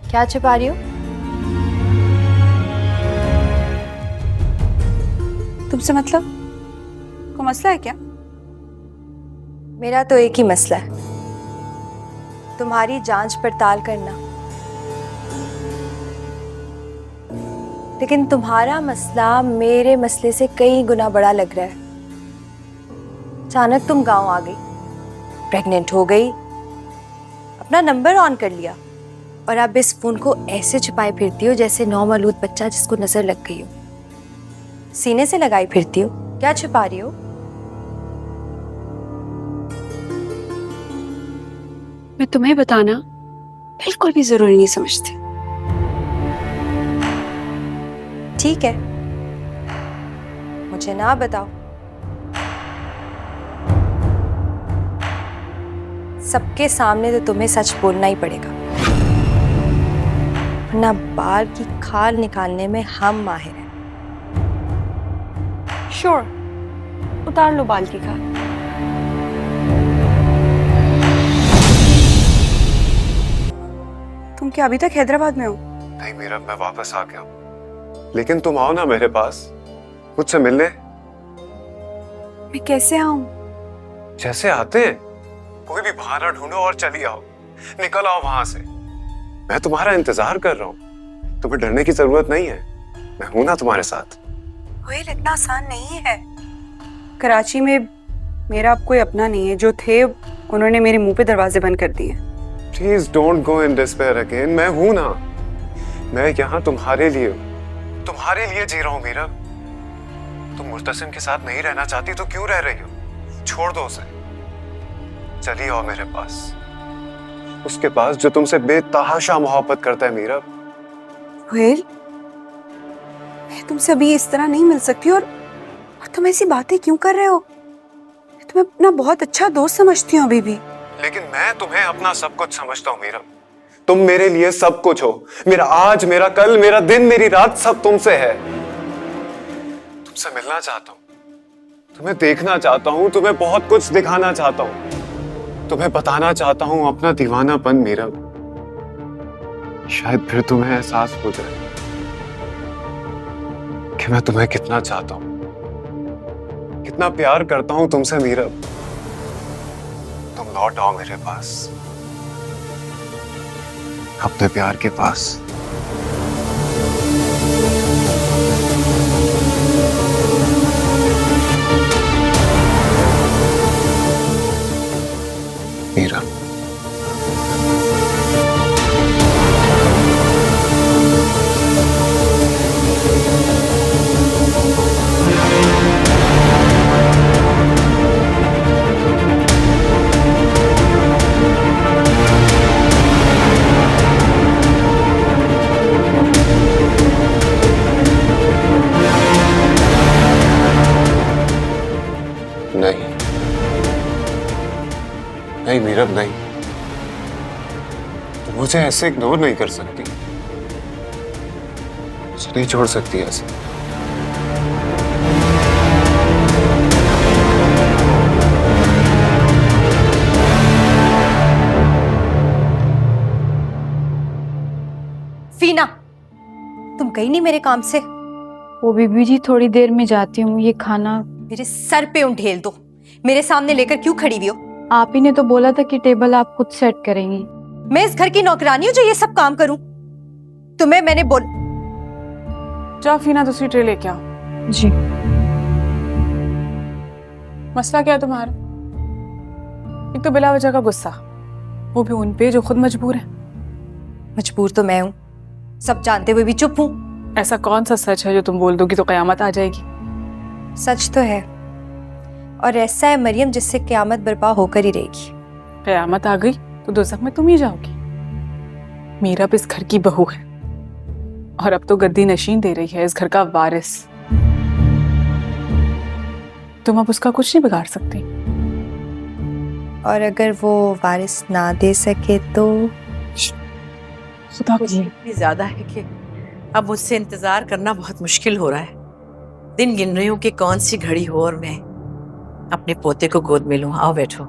क्या छिपा रही हो? तुमसे मतलब? कोई मसला है क्या? मेरा तो एक ही मसला है, तुम्हारी जांच पड़ताल करना। लेकिन तुम्हारा मसला मेरे मसले से कई गुना बड़ा लग रहा है। अचानक तुम गांव आ गई, प्रेग्नेंट हो गई, अपना नंबर ऑन कर लिया और अब इस फोन को ऐसे छुपाए फिरती हो जैसे नौमौलूद बच्चा जिसको नजर लग गई हो। सीने से लगाई फिरती हो। क्या छुपा रही हो? मैं तुम्हें बताना बिल्कुल भी जरूरी नहीं समझती। ठीक है, मुझे ना बताओ। सबके सामने तो तुम्हें सच बोलना ही पड़ेगा, वरना बाल की खाल निकालने में हम माहिर हैं। श्योर, उतार लो बाल की खाल। तुम क्या अभी तक हैदराबाद में हो? नहीं मीरा, मैं वापस आ गया, लेकिन तुम आओ ना मेरे पास मुझसे मिलने। मैं कैसे आऊं? जैसे आते हैं, कोई भी बहाना ढूंढो और चली आओ, निकल आओ वहां से। मैं तुम्हारा इंतजार कर रहा हूँ, तुम्हें डरने की जरूरत नहीं है, मैं हूं ना तुम्हारे साथ। वेल, इतना आसान नहीं है। कराची में मेरा अब कोई अपना नहीं है, जो थे उन्होंने मेरे मुंह पे दरवाजे बंद कर दिए। Please don't go in despair again. मैं हूं ना, मैं यहाँ तुम्हारे लिए जी रहा हूँ मीरा। तुम मुर्तसिम के साथ नहीं रहना चाहती तो क्यों रह रही हो? छोड़ दो उसे, चली आओ मेरे पास, उसके पास जो तुमसे बेतहाशा मोहब्बत करता है मीरा। वेल, मैं तुमसे अभी इस तरह नहीं मिल सकती, और तुम ऐसी बातें क्यों कर रहे हो? मैं तुम्हें अपना बहुत अच्छा दोस्त समझती हूँ अभी भी। लेकिन मैं तुम्हें अपना सब कुछ समझता हूँ मीरा। तुम मेरे लिए सब कुछ हो, मेरा आज, मेरा कल, मेरा दिन, मेरी रात, सब तुमसे है। तुमसे मिलना चाहता हूँ, तुम्हें देखना चाहता हूँ, तुम्हें बहुत कुछ दिखाना चाहता हूँ, तुम्हें बताना चाहता हूँ अपना दीवानापन मीरा। शायद फिर तुम्हें एहसास हो जाए कि मैं तुम्हें कितना चाहता हूँ, कितना प्यार करता हूँ तुमसे मीरा। तुम लौट आओ मेरे पास, अपने प्यार के पास। मीरा, नहीं नहीं मीरा, नहीं, तुम मुझे ऐसे इग्नोर नहीं कर सकती, मुझे नहीं छोड़ सकती ऐसे। फीना, तुम गई नहीं मेरे काम से? वो बीबी जी थोड़ी देर में जाती हूँ, ये खाना मेरे सर पे उंडेल दो, मेरे सामने लेकर क्यों खड़ी हुई हो? आप ही ने तो बोला था कि टेबल आप खुद सेट करेंगी। मैं इस घर की नौकरानी हूँ जो ये सब काम करूं? तुम्हें मैंने बोल। जाओ फीना, दूसरी ट्रे लेके आओ। जी। मसला क्या है तुम्हारा? एक तो बिला वजह का गुस्सा, वो भी उन पे जो खुद मजबूर है। मजबूर तो मैं हूँ, सब जानते हुए भी चुप हूँ। ऐसा कौन सा सच है जो तुम बोल दोगी तो कयामत आ जाएगी? सच तो है, और ऐसा है मरियम जिससे क़यामत बर्पा होकर ही रहेगी। कयामत आ गई तो दोज़ख में तुम ही जाओगी। मीरा अब इस घर की बहू है, और अब तो गद्दी नशीन दे रही है, इस घर का वारिस। तुम अब उसका कुछ नहीं बिगाड़ सकती। और अगर वो वारिस ना दे सके तो? खुदा खुशी इतनी ज्यादा है कि अब मुझसे इंतजार करना बहुत मुश्किल हो रहा है। दिन गिन रही हूँ कि कौन सी घड़ी हो और मैं अपने पोते को गोद में लूं। आओ बैठो।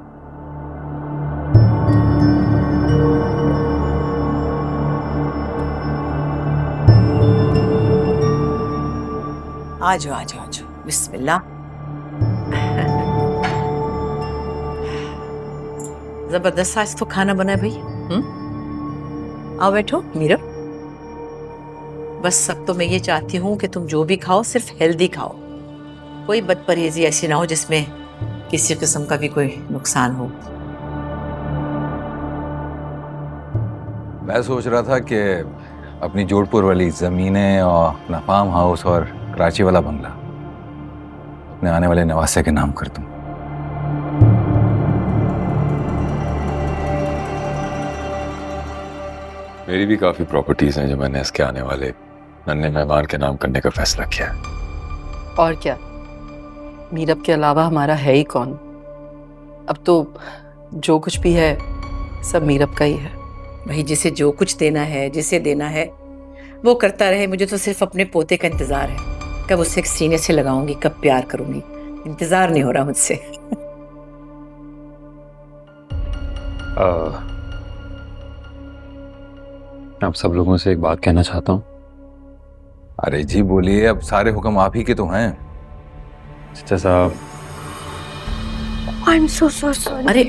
आ जाओ आ जाओ आ जाओ, बिस्मिल्लाह। जबरदस्त आज तो खाना बना है भाई। आओ बैठो मीरा। बस सब तो मैं ये चाहती हूँ कि तुम जो भी खाओ सिर्फ हेल्दी खाओ, कोई बदपरहेजी ऐसी ना हो जिसमें किसी किस्म का भी कोई नुकसान हो। मैं सोच रहा था कि अपनी जोधपुर वाली ज़मीनें और अपना फार्म हाउस और कराची वाला बंगला अपने आने वाले नवासे के नाम कर दूं। मेरी भी काफ़ी प्रॉपर्टीज़ हैं जो मैंने इसके आने वाले नन्हे मेहमान के नाम करने का फैसला किया है। और क्या, मीरब के अलावा हमारा है ही कौन। अब तो जो कुछ भी है सब मीरब का ही है। भाई जिसे जो कुछ देना है, जिसे देना है वो करता रहे। मुझे तो सिर्फ अपने पोते का इंतजार है, कब उससे सीने से लगाऊंगी, कब प्यार करूंगी। इंतजार नहीं हो रहा मुझसे। आप सब लोगों से एक बात कहना चाहता हूँ। अरे जी बोलिए, अब सारे हुक्म आप ही के तो हैं। चाचा साहब, आई एम सो सॉरी। अरे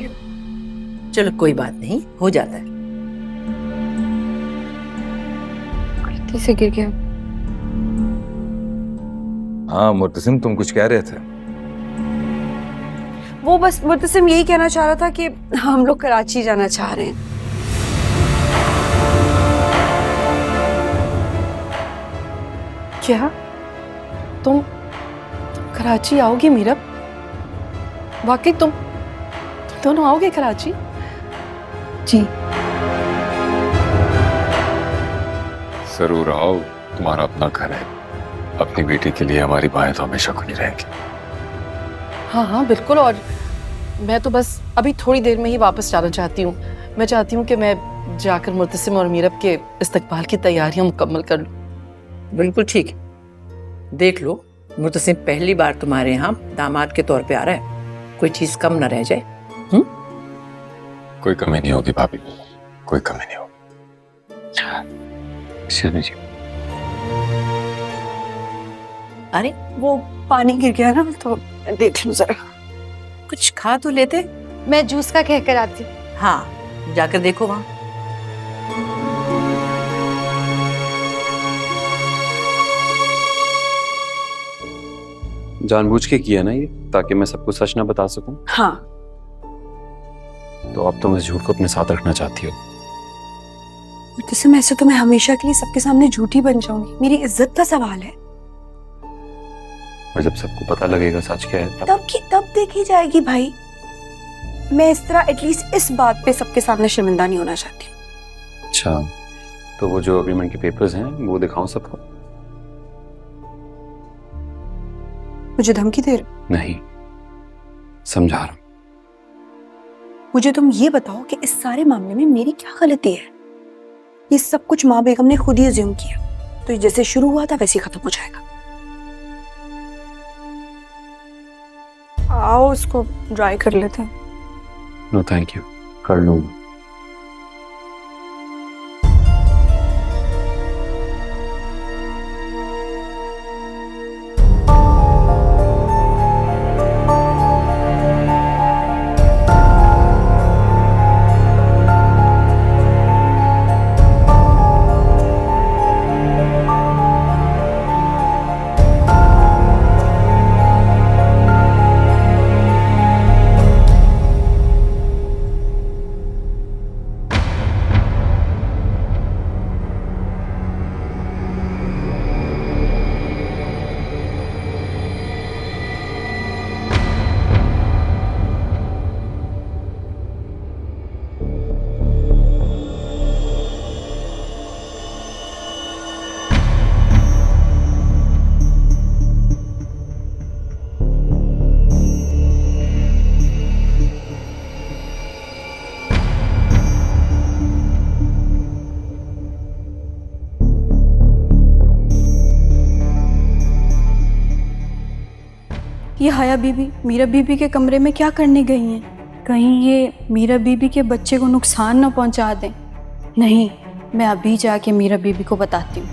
चलो कोई बात नहीं, हो जाता है। गलती से गिर गया। हाँ मुर्तसिम, तुम कुछ कह रहे थे। वो बस मुर्तसिम यही कहना चाह रहा था कि हम लोग कराची जाना चाह रहे हैं। क्या तुम कराची आओगे मीरब? वाकई तुम दोनों आओगे कराची? जी जरूर आओ, तुम्हारा अपना घर है। अपनी बेटी के लिए हमारी बाहें तो हमेशा खुली रहेंगी। हाँ हाँ बिल्कुल। और मैं तो बस अभी थोड़ी देर में ही वापस जाना चाहती हूँ। मैं चाहती हूँ कि मैं जाकर मुर्तसिम और मीरब के इस्तकबाल की तैयारियां मुकम्मल कर लूँ। बिल्कुल ठीक। देख लो, मुर्तसिम पहली बार तुम्हारे यहाँ दामाद के तौर पे आ रहा है, कोई चीज कम ना रह जाए। कोई कमी नहीं होगी भाभी, कोई कमी नहीं होगी। जी अरे वो पानी गिर गया ना, तो देख लो जरा। कुछ खा तो लेते। मैं जूस का कह कर आती हूँ। हाँ जाकर देखो वहां। जानबूझ के किया ना ये, ताकि मैं सबको सच ना बता सकूं। हाँ, तो अब तुम इस झूठ को अपने साथ रखना चाहती हो। मुर्तसिम ऐसे तो मैं हमेशा के लिए सबके सामने झूठी बन जाऊंगी। मेरी इज्जत का सवाल है। और जब सबको पता लगेगा सच क्या है तब देखी जाएगी भाई। मैं इस तरह एटलीस्ट इस बात पे सबके सामने शर्मिंदा नहीं होना चाहती। अच्छा, तो वो जो अग्रीमेंट के पेपर्स हैं वो दिखाऊं सबको? मुझे धमकी दे रहे हो? नहीं, समझा रहा हूं। मुझे तुम ये बताओ कि इस सारे मामले में मेरी क्या गलती है? ये सब कुछ माँ बेगम ने खुद ही अज्यूम किया, तो ये जैसे शुरू हुआ था वैसे ही खत्म हो जाएगा। आओ इसको ड्राई कर लेते हैं। नो थैंक यू, कर लूंगा। ये हया बीबी मीरा बीबी के कमरे में क्या करने गई हैं? कहीं ये मीरा बीबी के बच्चे को नुकसान न पहुंचा दें। नहीं, मैं अभी जाके मीरा बीबी को बताती हूँ।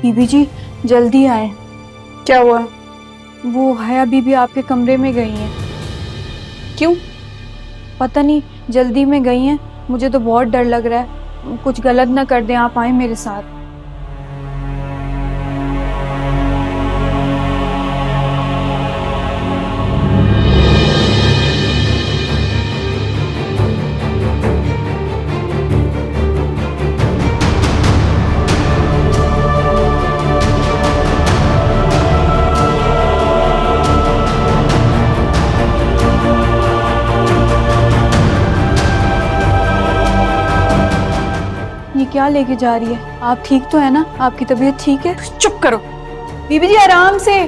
बीबी जी जल्दी आए, क्या हुआ? वो हया बीबी आपके कमरे में गई हैं। क्यों? पता नहीं, जल्दी में गई हैं। मुझे तो बहुत डर लग रहा है, कुछ गलत ना कर दें, आप आए मेरे साथ। ये क्या लेके जा रही है? आप ठीक तो है ना? आपकी तबीयत ठीक है? चुप करो। बीबी जी आराम से।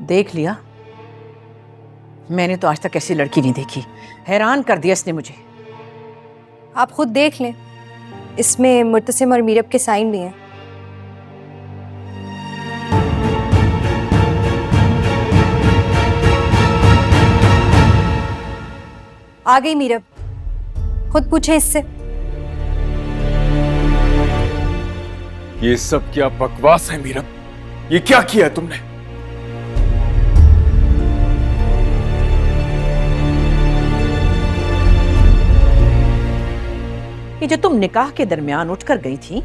देख लिया, मैंने तो आज तक ऐसी लड़की नहीं देखी। हैरान कर दिया इसने मुझे। आप खुद देख लें, इसमें मुर्तसिम और मीरब के साइन भी हैं। आ गई मीरब, खुद पूछे इससे। ये सब क्या बकवास है मीरब? ये क्या किया तुमने? ये जो तुम निकाह के दरमियान उठकर गई थी,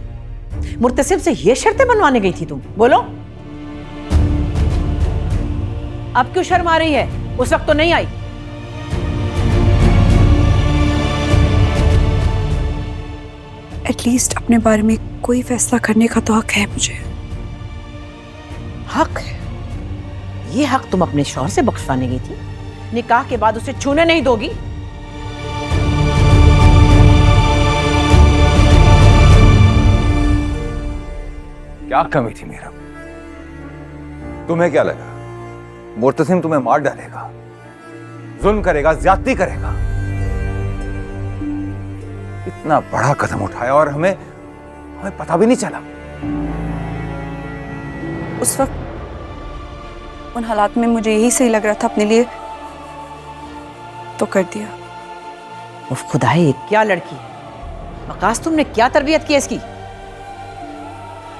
मुर्तसिम से ये शर्तें बनवाने गई थी तुम, बोलो? अब क्यों शर्म आ रही है? उस वक्त तो नहीं आई। एटलीस्ट अपने बारे में कोई फैसला करने का तो हक है मुझे। हक है? ये हक तुम अपने शौहर से बख्शवाने गई थी? निकाह के बाद उसे छूने नहीं दोगी? क्या कमी थी मेरा? तुम्हें क्या लगा मुर्तसिम तुम्हें मार डालेगा, जुल्म करेगा, ज्यादती करेगा? इतना बड़ा कदम उठाया और हमें पता भी नहीं चला। उस वक्त उन हालात में मुझे यही सही लग रहा था अपने लिए, तो कर दिया। उफ खुदाई, ये क्या लड़की है? वकास, तुमने क्या तरबियत की इसकी?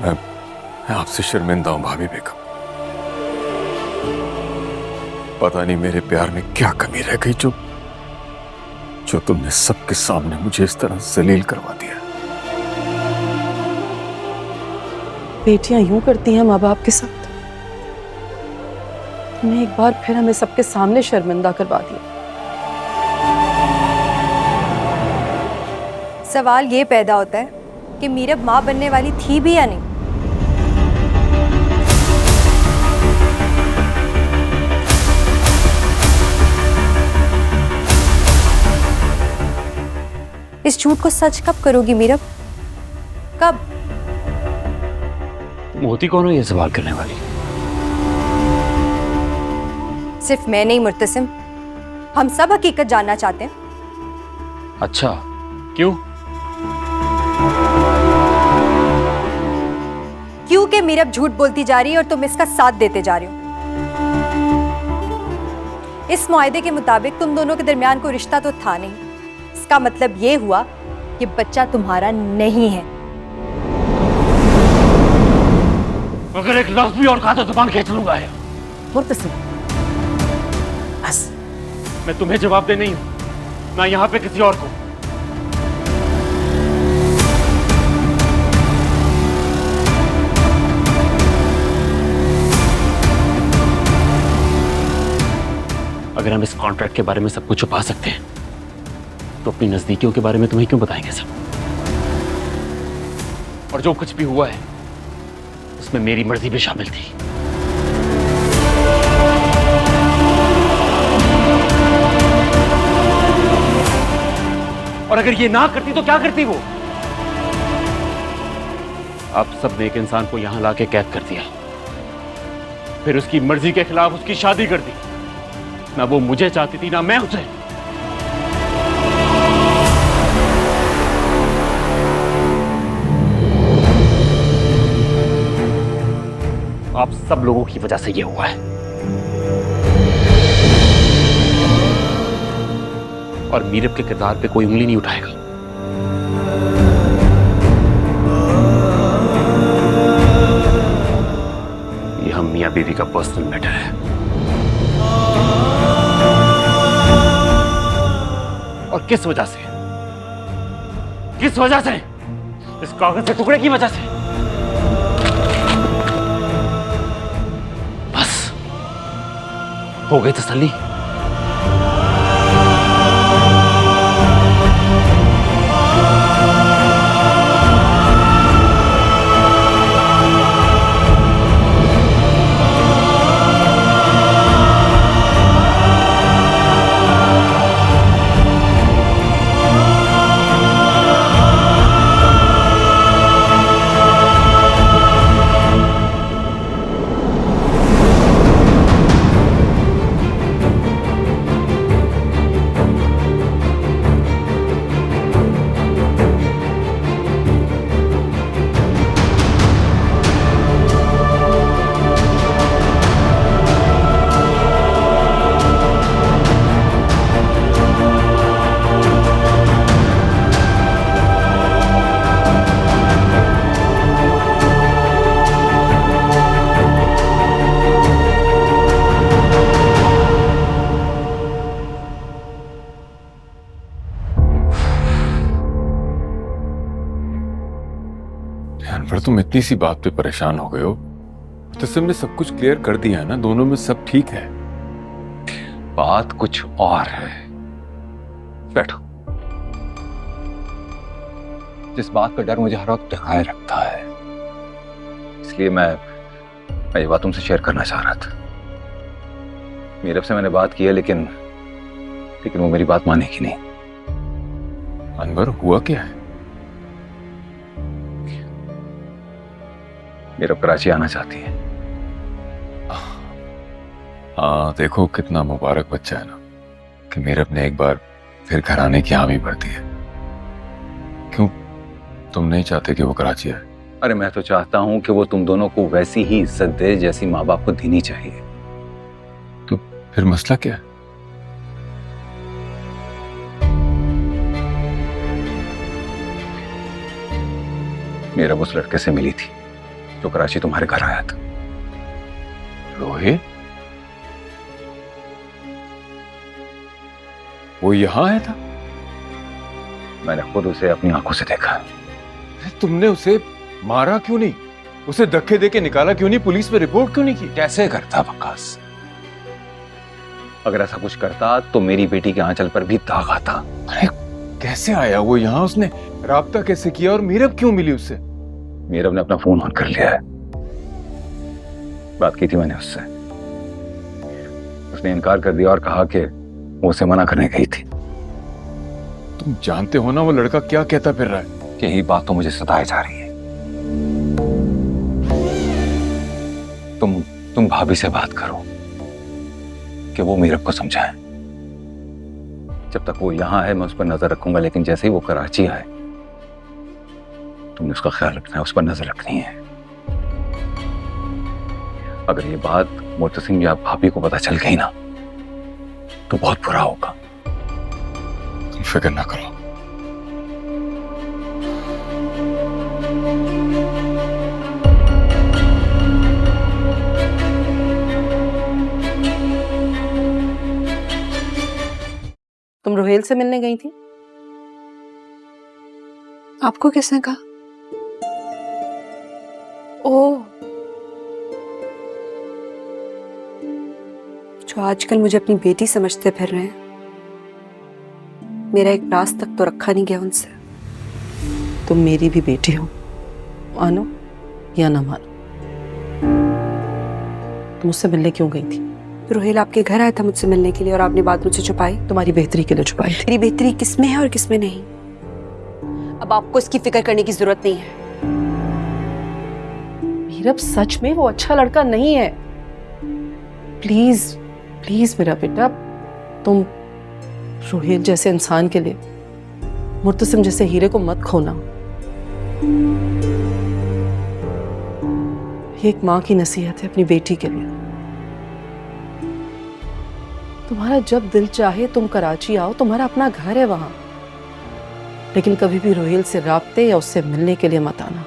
मैं आपसे शर्मिंदा हूं भाभी बेगम। पता नहीं मेरे प्यार में क्या कमी रह गई जो तुमने सबके सामने मुझे इस तरह जलील करवा दिया। बेटियां यूं करती हैं माँ बाप के साथ। तुमने एक बार फिर हमें सबके सामने शर्मिंदा करवा दिया। सवाल ये पैदा होता है कि मीरब माँ बनने वाली थी भी या नहीं। इस झूठ को सच कब करोगी मीरब? कब? तुम होती कौन हो ये सवाल करने वाली? सिर्फ मैं नहीं मुर्तसिम, हम सब हकीकत जानना चाहते हैं। अच्छा, क्यों? क्योंकि मीरब झूठ बोलती जा रही है और तुम इसका साथ देते जा रहे हो। इस मुआहदे के मुताबिक तुम दोनों के दरमियान कोई रिश्ता तो था नहीं। इसका मतलब ये हुआ कि बच्चा तुम्हारा नहीं है। अगर एक लफ्ज़ भी और कहा तो जुबान खींच लूंगा। मुर्तसिम, बस। मैं तुम्हें जवाब दे नहीं हूं, ना यहाँ पे किसी और को। अगर हम इस कॉन्ट्रैक्ट के बारे में सब कुछ छुपा सकते हैं तो अपनी नजदीकियों के बारे में तुम्हें क्यों बताएंगे सब? और जो कुछ भी हुआ है उसमें मेरी मर्जी भी शामिल थी। और अगर ये ना करती तो क्या करती वो? आप सब ने एक इंसान को यहां लाके कैद कर दिया, फिर उसकी मर्जी के खिलाफ उसकी शादी कर दी। ना वो मुझे चाहती थी ना मैं उसे। आप सब लोगों की वजह से ये हुआ है। और मीरब के किरदार पे कोई उंगली नहीं उठाएगा। ये हम मियां बीवी का पर्सनल मैटर है। और किस वजह से? किस वजह से? इस कागज के टुकड़े की वजह से। बस हो गई तसल्ली। पर तुम इतनी सी बात पे परेशान हो गए हो? मुर्तसिम ने सब कुछ क्लियर कर दिया है ना, दोनों में सब ठीक है। बात कुछ और है। बैठो। जिस बात का डर मुझे हर वक्त ढकाए रखता है, इसलिए मैं ये बात तुमसे शेयर करना चाह रहा था। मीरब से मैंने बात की है, लेकिन वो मेरी बात मानेगी नहीं। अनवर, हुआ क्या है? मीरब कराची आना चाहती है। हाँ, देखो कितना मुबारक बच्चा है ना कि मीरब ने एक बार फिर घर आने की हामी भर दी है। क्यों तुम नहीं चाहते कि वो कराची आए? अरे मैं तो चाहता हूं कि वो तुम दोनों को वैसी ही इज्जत दे जैसी माँ बाप को देनी चाहिए। तो फिर मसला क्या है? मीरब उस लड़के से मिली थी जो कराची तुम्हारे घर आया था। रोहित? वो यहां आया था? मैंने खुद उसे अपनी आंखों से देखा। तुमने उसे मारा क्यों नहीं? उसे धक्के देके निकाला क्यों नहीं? पुलिस में रिपोर्ट क्यों नहीं की? कैसे करता वकास? अगर ऐसा कुछ करता तो मेरी बेटी के आंचल पर भी दाग आता। अरे कैसे आया वो यहाँ? उसने राब्ता कैसे किया? और मीरब क्यों मिली उससे? मीरब ने अपना फोन ऑन कर लिया है। बात की थी मैंने उससे। उसने इनकार कर दिया और कहा कि वो उसे मना करने गई थी। तुम जानते हो ना वो लड़का क्या कहता फिर रहा है? यही बात तो मुझे सताए जा रही है। तुम भाभी से बात करो कि वो मीरब को समझाए। जब तक वो यहां है मैं उस पर नजर रखूंगा, लेकिन जैसे ही वो कराची आए तुमने उसका ख्याल रखना है, उस पर नजर रखनी है। अगर ये बात मुर्तसिम या भाभी को पता चल गई ना तो बहुत बुरा होगा। तुम फिक्र ना करो। तुम रोहेल से मिलने गई थी? आपको किसने कहा? ओह, जो आजकल मुझे अपनी बेटी समझते फिर रहे हैं, मेरा एक राज तक तो रखा नहीं गया उनसे। तुम मेरी भी बेटी हो, मानो या ना मानो। तुम मुझसे मिलने क्यों गई थी? रोहेल आपके घर आया था मुझसे मिलने के लिए और आपने बात मुझसे छुपाई। तुम्हारी बेहतरी के लिए छुपाई थी। मेरी बेहतरी किसमें है और किसमें नहीं, अब आपको इसकी फिक्र करने की जरूरत नहीं है। मीरब, सच में वो अच्छा लड़का नहीं है। प्लीज प्लीज मेरा बेटा, तुम रोहेल जैसे इंसान के लिए मुर्तसिम जैसे हीरे को मत खोना। ये एक माँ की नसीहत है अपनी बेटी के लिए। तुम्हारा जब दिल चाहे तुम कराची आओ, तुम्हारा अपना घर है वहां, लेकिन कभी भी रोहेल से राब्ते या उससे मिलने के लिए मत आना।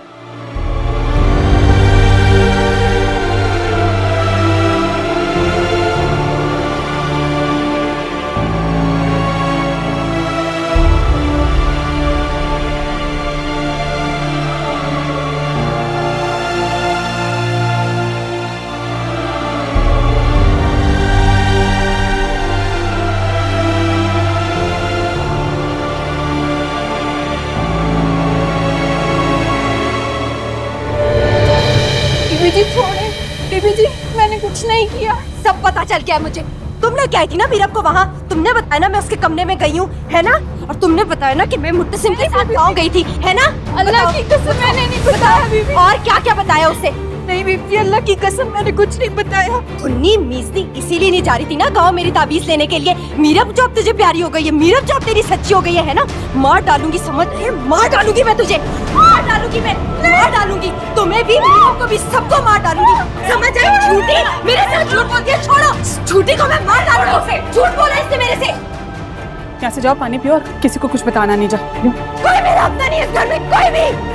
जी छोड़े, बीबी जी मैंने कुछ नहीं किया। सब पता चल गया मुझे। तुमने क्या थी ना मीरब को वहाँ, तुमने बताया ना मैं उसके कमरे में गई हूँ, है ना? और तुमने बताया ना कि मैं मुर्तसिम के साथ गाँव गई थी, है ना? अल्लाह की कसम मैंने नहीं बताया बीबी। और क्या क्या बताया उसे? नहीं बीबी जी, अल्लाह की कसम मैंने कुछ नहीं बताया। उन्नी मीजनी इसीलिए नहीं जा रही थी ना गाँव मेरी ताबीज लेने के लिए। मीरब जो अब तुझे प्यारी हो गई है, मीरब जो अब तेरी सच्ची हो गई है ना? मार डालूंगी, समझ रही है? मार डालूंगी मैं तुझे, मार डालूंगी मैं, मार डालूंगी तुम्हें भी, मीरब को भी, सबको मार डालूंगी, समझ आई? झूठी, मेरे साथ झूठ बोलती है, छोड़ो। झूठी को मैं मार डालूंगी उसे, झूठ बोला इससे मेरे से। यहाँ से जाओ, पानी पियो और किसी को कुछ बताना नहीं। जाओ। कोई मेरा अपना नहीं है इस घर में, कोई भी।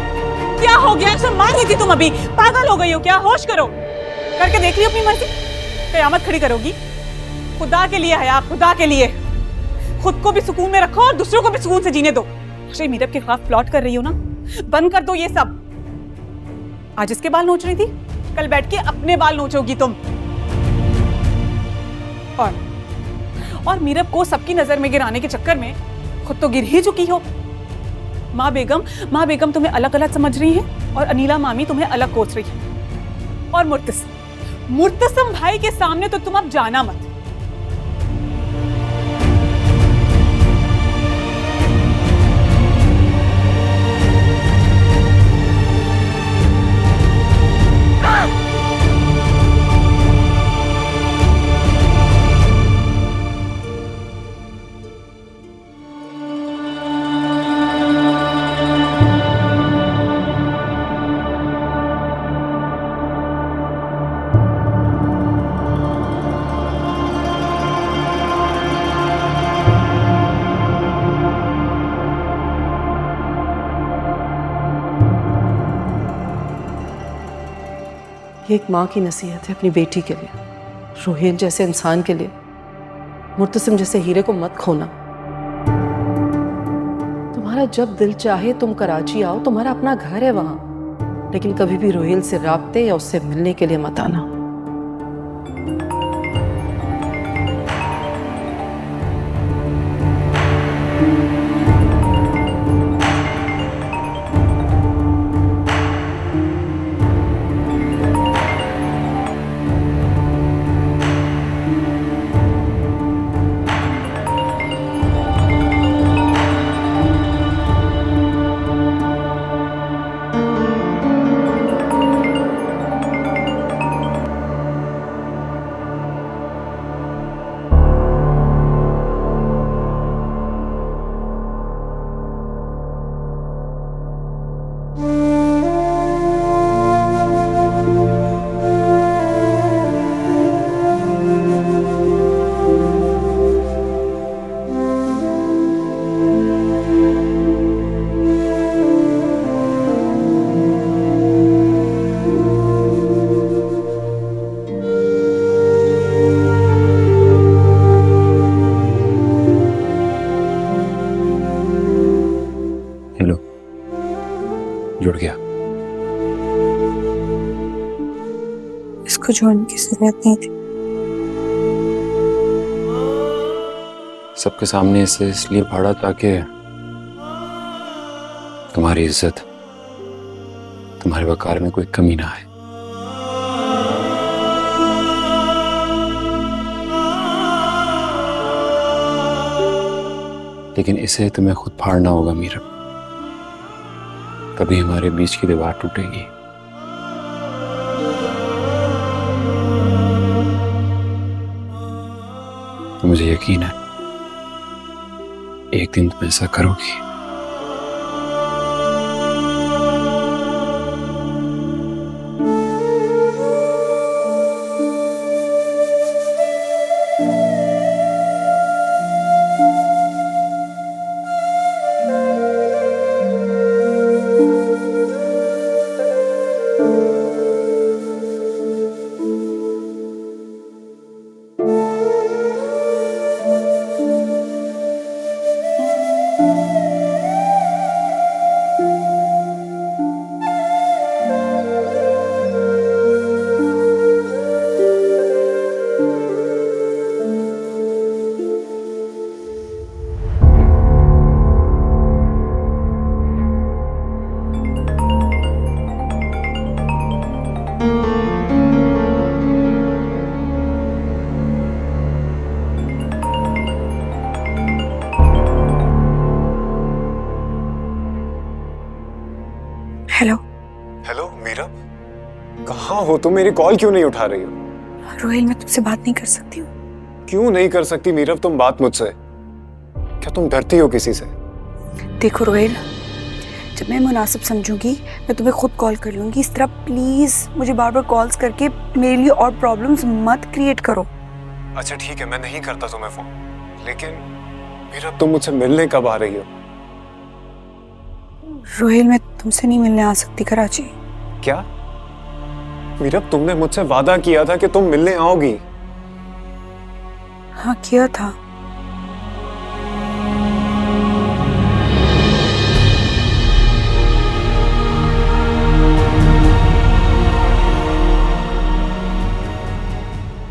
क्या हो गया? सब मार रही थी तुम, अभी पागल हो गई हो क्या? होश करो, करके देख लियो अपनी मर्जी। कयामत खड़ी करोगी? खुदा के लिए हया, खुदा के लिए खुद को भी सुकून में रखो और दूसरों को भी सुकून से जीने दो। मीरब के खिलाफ प्लॉट कर रही हो ना, बंद कर दो ये सब। आज इसके बाल नोच रही थी, कल बैठ के अपने बाल नोचोगी तुम। और मीरब को सबकी नजर में गिराने के चक्कर में खुद तो गिर ही चुकी हो। माँ बेगम तुम्हें अलग अलग समझ रही है और अनीला मामी तुम्हें अलग कोस रही है। और मुर्तसिम भाई के सामने तो तुम अब जाना मत। ये एक माँ की नसीहत है अपनी बेटी के लिए। रोहेल जैसे इंसान के लिए मुर्तसिम जैसे हीरे को मत खोना। तुम्हारा जब दिल चाहे तुम कराची आओ, तुम्हारा अपना घर है वहां, लेकिन कभी भी रोहेल से राब्ते या उससे मिलने के लिए मत आना। जुड़ गया। इसको छोड़ने की जरूरत नहीं थी। सबके सामने इसे इसलिए फाड़ा ताकि तुम्हारी इज्जत, तुम्हारे वकार में कोई कमी ना आए। लेकिन इसे तुम्हें खुद फाड़ना होगा मीरा, तभी हमारे बीच की दीवार टूटेगी। तो मुझे यकीन है एक दिन तुम ऐसा करोगी। हेलो। हेलो मीरा, कहाँ हो तुम? मेरी कॉल क्यों नहीं उठा रही हो? रोहिल, मैं तुमसे बात नहीं कर सकती हूँ। क्यों नहीं कर सकती मीरा तुम बात मुझसे? क्या तुम डरती हो किसी से? देखो रोहिल, जब मैं मुनासिब समझूंगी मैं तुम्हें खुद कॉल कर लूंगी। इस तरह प्लीज मुझे बार बार कॉल्स करके मेरे लिए और प्रॉब्लम्स मत क्रिएट करो। अच्छा ठीक है, मैं नहीं करता तुम्हें फोन, लेकिन मीरा तुम मुझसे मिलने कब आ रही हो? रोहिल, मैं तुमसे नहीं मिलने आ सकती कराची। क्या मीरा, तुमने मुझसे वादा किया था कि तुम मिलने आओगी। हाँ किया था।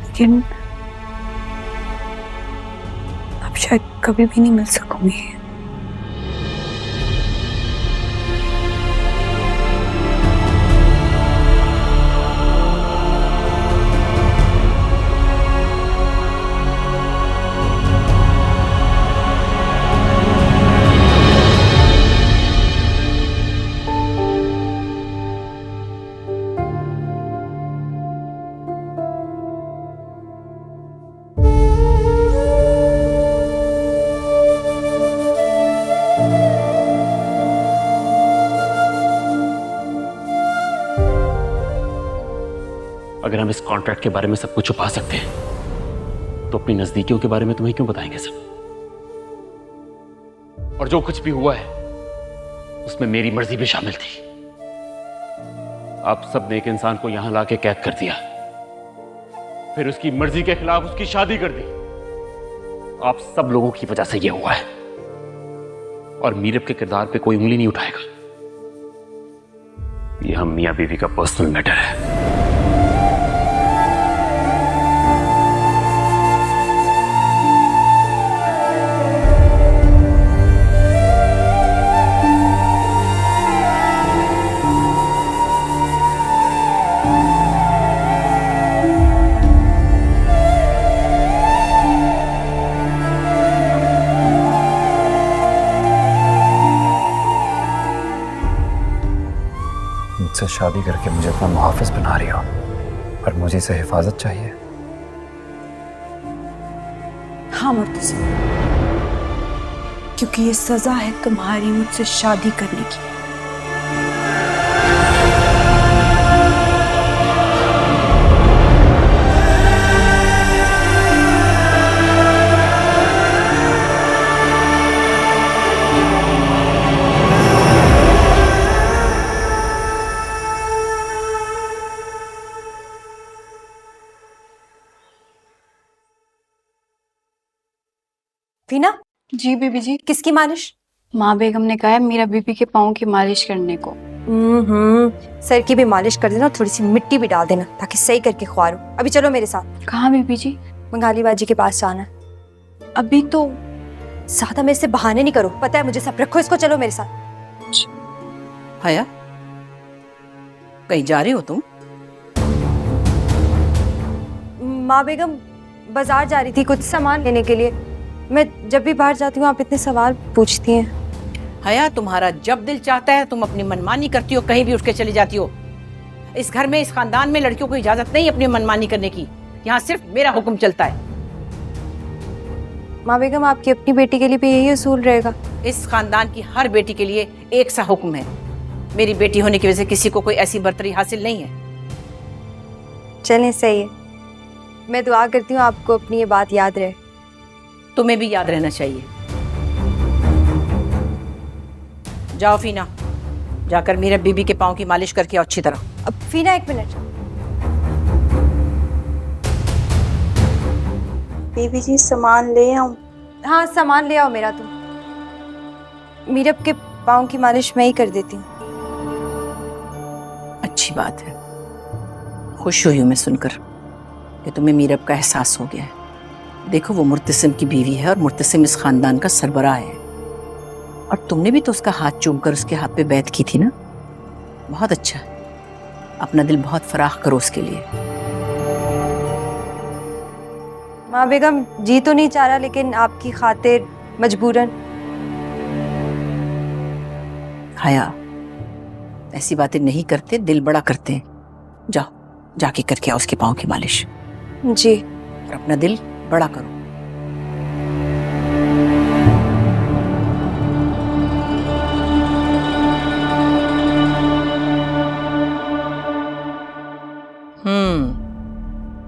लेकिन अब शायद कभी भी नहीं मिल सकूंगी। अगर हम इस कॉन्ट्रैक्ट के बारे में सब कुछ छुपा सकते हैं तो अपनी नजदीकियों के बारे में तुम्हें क्यों बताएंगे सब? और जो कुछ भी हुआ है उसमें मेरी मर्जी भी शामिल थी। आप सब ने एक इंसान को यहां लाके कैद कर दिया, फिर उसकी मर्जी के खिलाफ उसकी शादी कर दी। आप सब लोगों की वजह से यह हुआ है और मीरब के किरदार पे कोई उंगली नहीं उठाएगा। यह हम मियां बीवी का पर्सनल मैटर है। मुझसे शादी करके मुझे अपना मुहाफिज बना रही हो और मुझे इसे हिफाजत चाहिए। हाँ मुर्तज़ा, क्योंकि ये सजा है तुम्हारी मुझसे शादी करने की। वीना, जी बीबी जी। किसकी मालिश? माँ बेगम ने कहा है मेरा बीबी के पाँव की मालिश करने को। सर की भी मालिश कर देना और थोड़ी सी मिट्टी भी डाल देना ताकि सही करके ख्वारो। अभी चलो मेरे साथ। कहाँ बीबी जी? बंगाली बाजी के पास जाना है। अभी तो ज्यादा मेरे से बहाने नहीं करो, पता है मुझे सब। रखो इसको, चलो मेरे साथ। हया, कहीं जा रही हो तुम? माँ बेगम, बाजार जा रही थी कुछ सामान लेने के लिए। मैं जब भी बाहर जाती हूँ आप इतने सवाल पूछती हैं। हया, तुम्हारा जब दिल चाहता है तुम अपनी मनमानी करती हो, कहीं भी उठ के चली जाती हो। इस घर में, इस खानदान में लड़कियों को इजाजत नहीं अपनी मनमानी करने की। यहाँ सिर्फ मेरा हुक्म चलता है। माँ बेगम, आपकी अपनी बेटी के लिए भी यही असूल रहेगा? इस खानदान की हर बेटी के लिए एक सा हुक्म है। मेरी बेटी होने की वजह से किसी को कोई ऐसी बर्तरी हासिल नहीं है। चलें, सही है। मैं दुआ करती हूँ आपको अपनी ये बात याद रहे। तुम्हें भी याद रहना चाहिए। जाओ फीना, जाकर मीरा बीबी के पाँव की मालिश करके आओ अच्छी तरह। अब फीना, एक मिनट। बीबी जी सामान ले आऊं? हाँ, सामान ले आओ मेरा। तुम मीरब के पाँव की मालिश मैं ही कर देती हूँ। अच्छी बात है, खुश हुई हूँ मैं सुनकर कि तुम्हें मीरब का एहसास हो गया है। देखो, वो मुर्तसिम की बीवी है और मुर्तसिम इस खानदान का सरबराह है। और तुमने भी तो उसका हाथ चूमकर उसके हाथ पे बैत की थी ना। बहुत अच्छा, अपना दिल बहुत फराख करो उसके लिए। माँ बेगम, जी तो नहीं चाह रहा, लेकिन आपकी खातिर मजबूरन। हया, ऐसी बातें नहीं करते, दिल बड़ा करते हैं। जाओ, जाके करके आओ उसके पाँव की मालिश। जी। और अपना दिल बड़ा करो।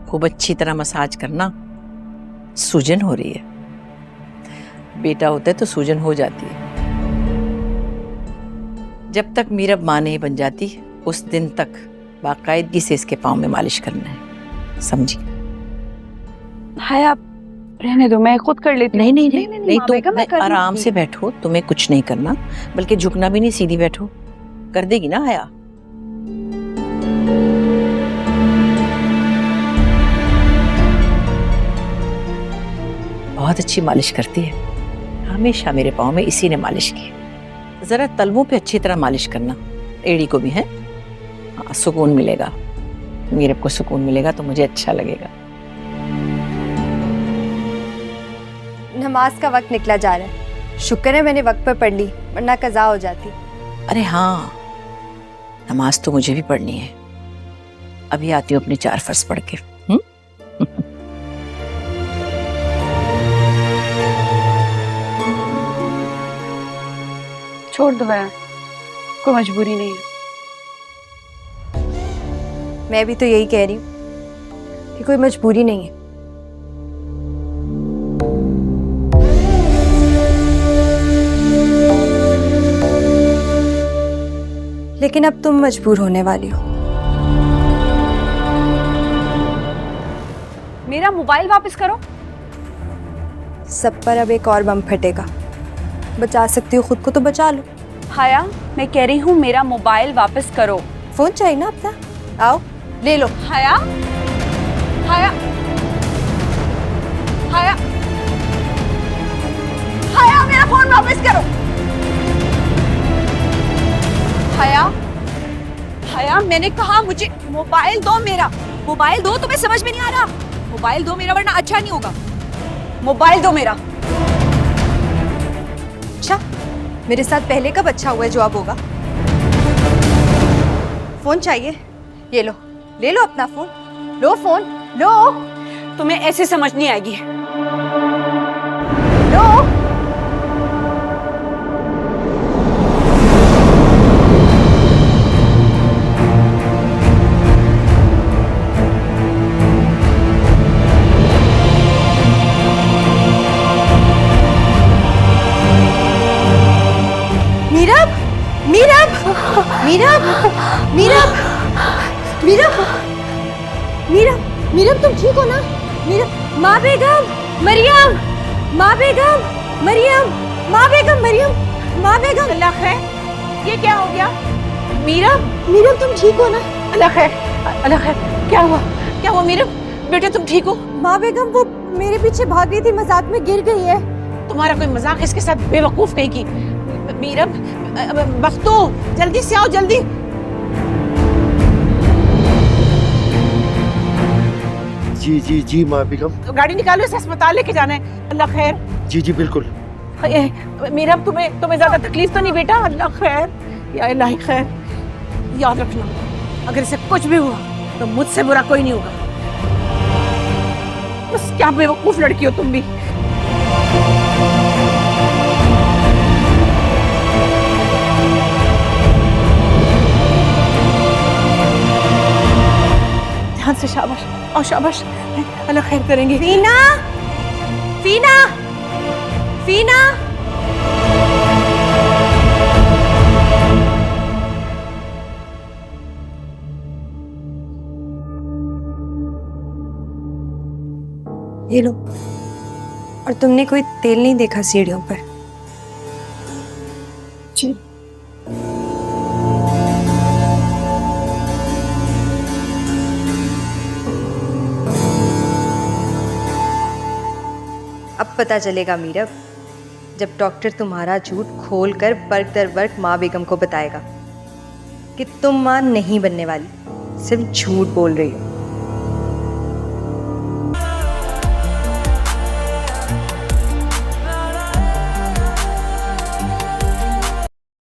खूब अच्छी तरह मसाज करना। सूजन हो रही है। बेटा होता है तो सूजन हो जाती है। जब तक मीरब माँ नहीं बन जाती उस दिन तक बाकायदगी से इसके पाँव में मालिश करना है, समझी? हाय, आप रहने दो, मैं खुद कर लेती हूँ। नहीं, तुम आराम से बैठो, तुम्हें कुछ नहीं करना, बल्कि झुकना भी नहीं, सीधी बैठो। कर देगी ना हया? बहुत अच्छी मालिश करती है, हमेशा मेरे पाँव में इसी ने मालिश की। जरा तलवों पे अच्छी तरह मालिश करना, एड़ी को भी है। हाँ, सुकून मिलेगा, मेरे को सुकून मिलेगा तो मुझे अच्छा लगेगा। नमाज का वक्त निकला जा रहा है। शुक्र है मैंने वक्त पर पढ़ ली, वरना कज़ा हो जाती। अरे हाँ, नमाज तो मुझे भी पढ़नी है। अभी आती हूँ अपनी 4 फर्ज पढ़ के। छोड़ दो भैया, कोई मजबूरी नहीं है। मैं भी तो यही कह रही हूँ कि कोई मजबूरी नहीं है। लेकिन अब तुम मजबूर होने वाली हो। मेरा मोबाइल वापस करो। सब पर अब एक और बम फटेगा। बचा सकती हो खुद को तो बचा लो। हाया, मैं कह रही हूँ मेरा मोबाइल वापस करो। फोन चाहिए ना अपना? आओ ले लो। हाया, हाया, हाया, हाया, मेरा फोन वापस करो। हाया, हाया, मैंने कहा मुझे मोबाइल दो। मेरा मोबाइल दो। तुम्हें समझ में नहीं आ रहा? मोबाइल दो मेरा, वरना अच्छा नहीं होगा। मोबाइल दो मेरा। अच्छा, मेरे साथ पहले कब अच्छा हुआ है जो अब होगा? फोन चाहिए? ये लो, ले लो अपना फोन। लो फोन, लो। तुम्हें ऐसे समझ नहीं आएगी। लो। मीरब, मीरब, मीरब, मीरब, मीरब, मीरब, मीरब, तुम ठीक हो ना? मीरब, माँ बेगम, मरियम, माँ बेगम, मरियम, माँ बेगम, मरियम, माँ बेगम। अल्लाह खैर, ये क्या हो गया? मीरब, मीरब, तुम ठीक हो ना? अल्लाह खैर, अल्लाह खैर। क्या हुआ? क्या हुआ मीरब? बेटे तुम ठीक हो? माँ बेगम वो मेरे पीछे भाग रही थी, मजाक में गिर गई है। तुम्हारा कोई मजाक इसके साथ, बेवकूफ कहीं की। मीरब, बख्तू, जल्दी से आओ, जल्दी। जी जी जी माँ बेगम। तो गाड़ी निकालो, इसे अस्पताल लेके जाना है। अल्लाह खैर। जी जी बिल्कुल। मीरब, तुम्हें ज्यादा तकलीफ तो नहीं बेटा? अल्लाह खैर, या इलाही खैर। याद रखना, अगर इसे कुछ भी हुआ तो मुझसे बुरा कोई नहीं होगा। बस क्या बेवकूफ लड़की हो तुम भी। ध्यान से, शाबाश और शाबाश, अल्लाह खैर करेंगे। फीना, फीना, फीना। ये लो। और तुमने कोई तेल नहीं देखा सीढ़ियों पर? जी। अब पता चलेगा मीरब, जब डॉक्टर तुम्हारा झूठ खोलकर वर्क दर वर्क माँ बेगम को बताएगा कि तुम माँ नहीं बनने वाली, सिर्फ झूठ बोल रही हो।